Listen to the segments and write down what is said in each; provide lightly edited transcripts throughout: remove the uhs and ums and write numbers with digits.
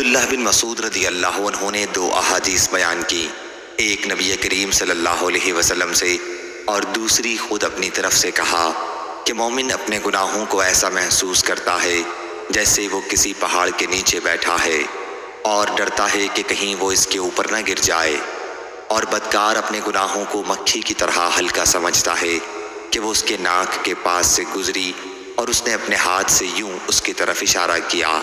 عبداللہ بن مسعود رضی اللہ عنہ نے دو احادیث بیان کی، ایک نبی کریم صلی اللہ علیہ وسلم سے اور دوسری خود اپنی طرف سے کہا کہ مومن اپنے گناہوں کو ایسا محسوس کرتا ہے جیسے وہ کسی پہاڑ کے نیچے بیٹھا ہے اور ڈرتا ہے کہ کہیں وہ اس کے اوپر نہ گر جائے، اور بدکار اپنے گناہوں کو مکھی کی طرح ہلکا سمجھتا ہے کہ وہ اس کے ناک کے پاس سے گزری اور اس نے اپنے ہاتھ سے یوں اس کی طرف اشارہ کیا۔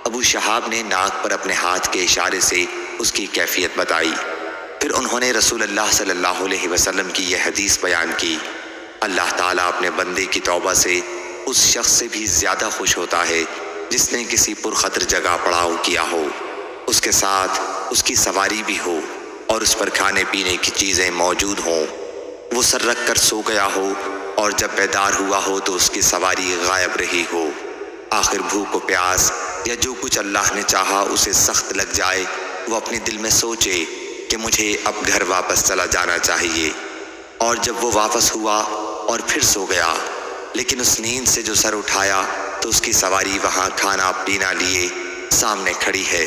ابو شہاب نے ناک پر اپنے ہاتھ کے اشارے سے اس کی کیفیت بتائی، پھر انہوں نے رسول اللہ صلی اللہ علیہ وسلم کی یہ حدیث بیان کی، اللہ تعالیٰ اپنے بندے کی توبہ سے اس شخص سے بھی زیادہ خوش ہوتا ہے جس نے کسی پرخطر جگہ پڑاؤ کیا ہو، اس کے ساتھ اس کی سواری بھی ہو اور اس پر کھانے پینے کی چیزیں موجود ہوں، وہ سر رکھ کر سو گیا ہو اور جب بیدار ہوا ہو تو اس کی سواری غائب رہی ہو، آخر بھوک و پیاس یا جو کچھ اللہ نے چاہا اسے سخت لگ جائے، وہ اپنے دل میں سوچے کہ مجھے اب گھر واپس چلا جانا چاہیے، اور جب وہ واپس ہوا اور پھر سو گیا، لیکن اس نیند سے جو سر اٹھایا تو اس کی سواری وہاں کھانا پینا لیے سامنے کھڑی ہے،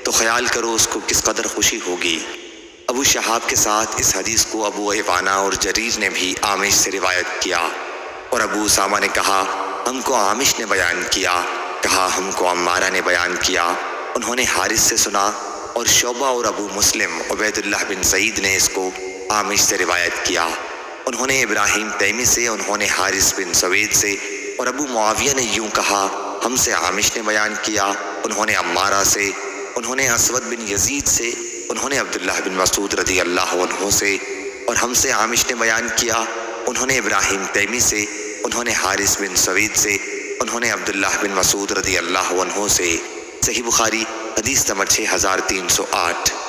تو خیال کرو اس کو کس قدر خوشی ہوگی۔ ابو شہاب کے ساتھ اس حدیث کو ابو عوانہ اور جریر نے بھی عامش سے روایت کیا، اور ابو اسامہ نے کہا ہم کو عامش نے بیان کیا، کہا ہم کو عمارہ نے بیان کیا، انہوں نے حارث سے سنا، اور شعبہ اور ابو مسلم عبید اللہ بن سعید نے اس کو عامش سے روایت کیا، انہوں نے ابراہیم تیمی سے، انہوں نے حارث بن سوید سے، اور ابو معاویہ نے یوں کہا ہم سے عامش نے بیان کیا، انہوں نے عمارہ سے، انہوں نے اسود بن یزید سے، انہوں نے عبداللہ بن مسعود رضی اللہ عنہ سے، اور ہم سے عامش نے بیان کیا، انہوں نے ابراہیم تیمی سے، انہوں نے حارث بن سوید سے، انہوں نے عبداللہ بن مسعود رضی اللہ عنہ سے۔ صحیح بخاری حدیث نمبر 6308۔